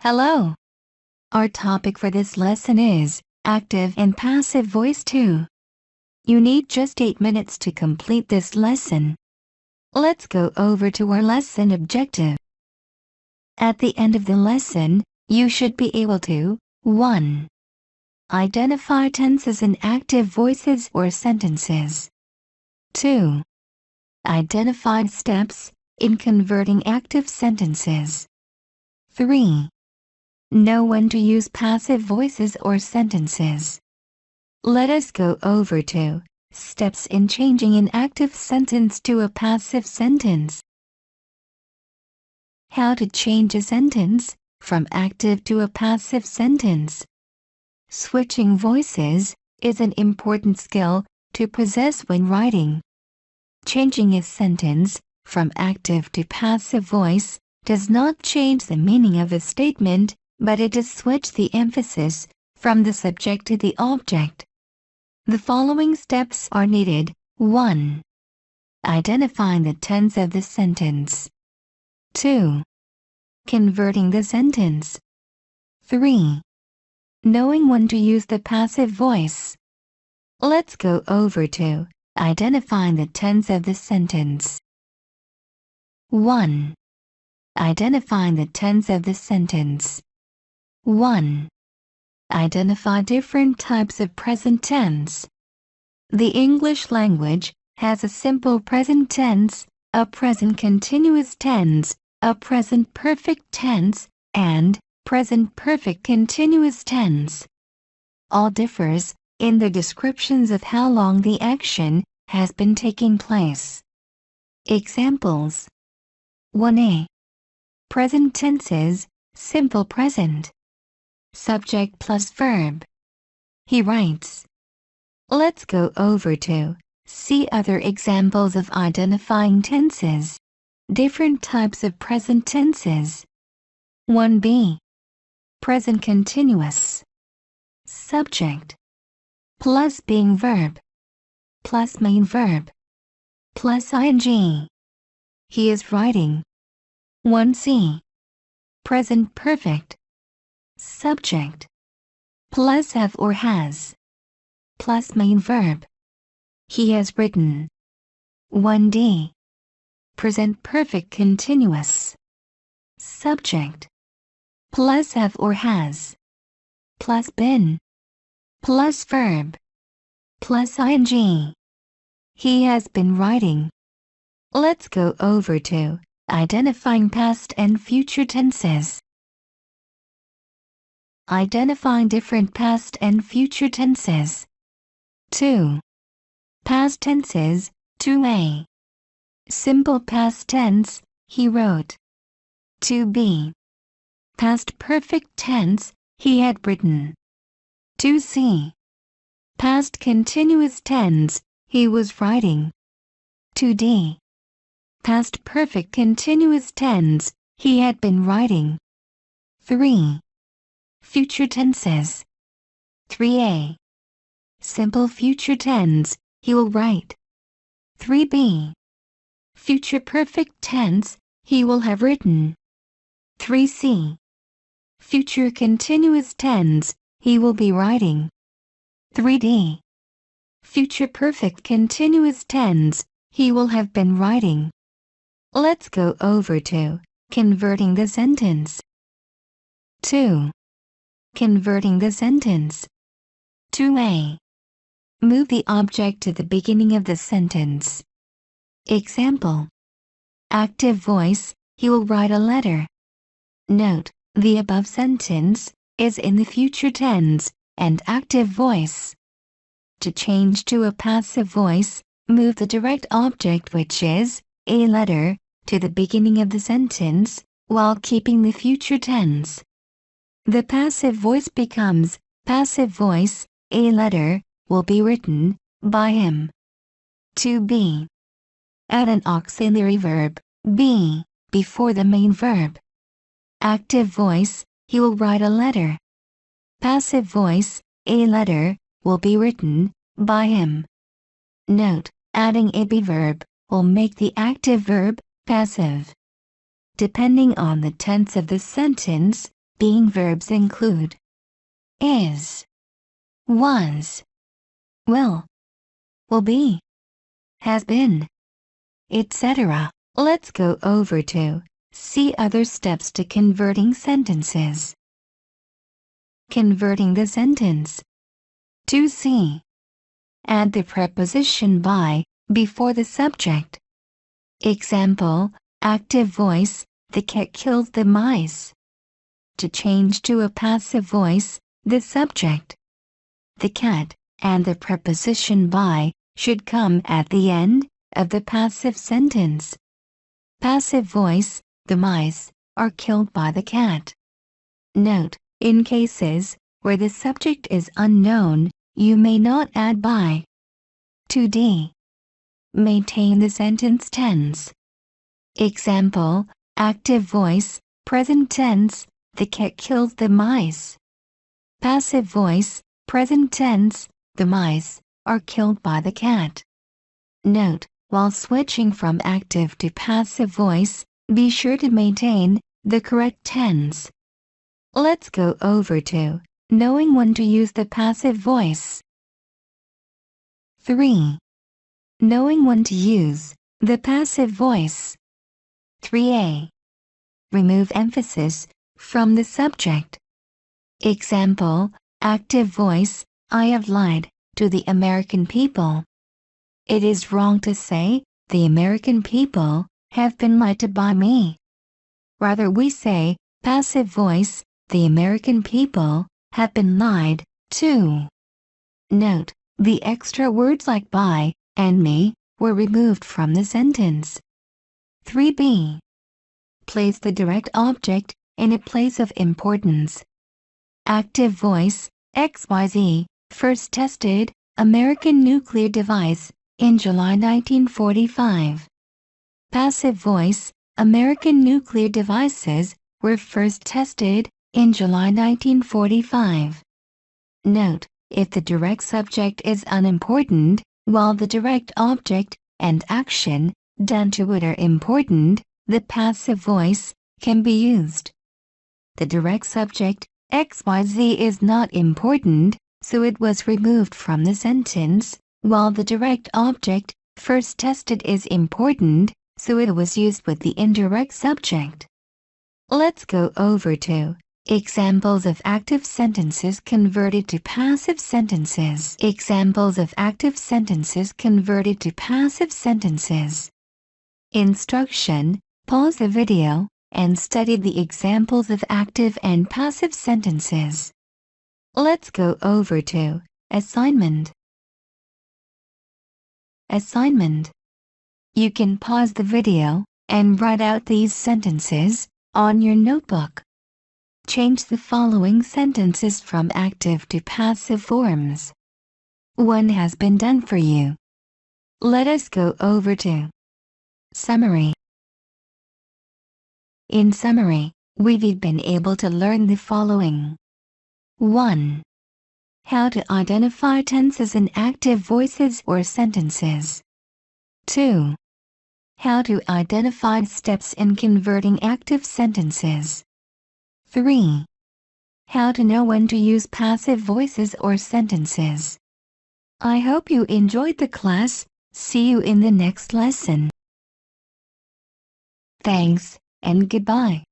Hello. Our topic for this lesson is active and passive voice 2. You need just 8 minutes to complete this lesson. Let's go over to our lesson objective. At the end of the lesson, you should be able to 1. Identify tenses in active voices or sentences. 2. Identify steps in converting active sentences. 3. Know when to use passive voices or sentences. Let us go over to steps in changing an active sentence to a passive sentence. How to change a sentence from active to a passive sentence. Switching voices is an important skill to possess when writing. Changing a sentence from active to passive voice does not change the meaning of a statement, but it does switch the emphasis from the subject to the object. The following steps are needed. 1. Identifying the tense of the sentence. 2. Converting the sentence. 3. Knowing when to use the passive voice. Let's go over to identifying the tense of the sentence. 1. Identifying the tense of the sentence. 1. Identify different types of present tense. The English language has a simple present tense, a present continuous tense, a present perfect tense, and present perfect continuous tense. All differs in the descriptions of how long the action has been taking place. Examples. 1a. Present tenses, simple present. Subject plus verb. He writes. Let's go over to see other examples of identifying tenses. Different types of present tenses. 1b. Present continuous. Subject plus being verb plus main verb plus ing. He is writing. 1c. Present perfect. Subject plus have or has plus main verb. He has written. 1d. Present perfect continuous. Subject plus have or has plus been plus verb plus ing. He has been writing. Let's go over to identifying past and future tenses. Identifying different past and future tenses. 2. Past tenses. 2a. Simple past tense, he wrote. 2b. Past perfect tense, he had written. 2c. Past continuous tense, he was writing. 2d. Past perfect continuous tense, he had been writing. 3. Future tenses. 3a. Simple future tense, he will write. 3b. Future perfect tense, he will have written. 3c. Future continuous tense, he will be writing. 3d. Future perfect continuous tense, he will have been writing. Let's go over to converting the sentence. 2. Converting the sentence. 2a. Move the object to the beginning of the sentence. Example. Active voice, he will write a letter. Note, the above sentence is in the future tense and active voice. To change to a passive voice, move the direct object, which is a letter, to the beginning of the sentence, while keeping the future tense. The passive voice becomes passive voice, a letter, will be written by him. 2b. Add an auxiliary verb, be, before the main verb. Active voice, he will write a letter. Passive voice, a letter, will be written by him. Note, adding a be verb will make the active verb passive. Depending on the tense of the sentence, being verbs include is, was, will be, has been, etc. Let's go over to see other steps to converting sentences. Converting the sentence. 2C. Add the preposition by before the subject. Example, active voice, the cat killed the mice. To change to a passive voice, the subject, the cat, and the preposition by should come at the end of the passive sentence. Passive voice, the mice are killed by the cat. Note, in cases where the subject is unknown, you may not add by. 2D. Maintain the sentence tense. Example, active voice, present tense, the cat killed the mice. Passive voice, present tense, the mice are killed by the cat. Note, while switching from active to passive voice, be sure to maintain the correct tense. Let's go over to knowing when to use the passive voice. 3. Knowing when to use the passive voice. 3A. Remove emphasis from the subject. Example, active voice, I have lied to the American people. It is wrong to say, the American people have been lied to by me. Rather we say, passive voice, the American people have been lied to. Note, the extra words like by and me were removed from the sentence. 3B. Place the direct object in a place of importance. Active voice, XYZ, first tested, American nuclear device, in July 1945. Passive voice, American nuclear devices were first tested in July 1945. Note, if the direct subject is unimportant, while the direct object and action done to it are important, the passive voice can be used. The direct subject, XYZ, is not important, so it was removed from the sentence, while the direct object, first tested, is important, so it was used with the indirect subject. Let's go over to examples of active sentences converted to passive sentences. Examples of active sentences converted to passive sentences. Instruction: pause the video and study the examples of active and passive sentences. Let's go over to assignment. Assignment. You can pause the video and write out these sentences on your notebook. Change the following sentences from active to passive forms. One has been done for you. Let us go over to summary. In summary, we've been able to learn the following. 1. How to identify tenses in active voices or sentences. 2. How to identify steps in converting active sentences. 3. How to know when to use passive voices or sentences. I hope you enjoyed the class. See you in the next lesson. Thanks, and goodbye.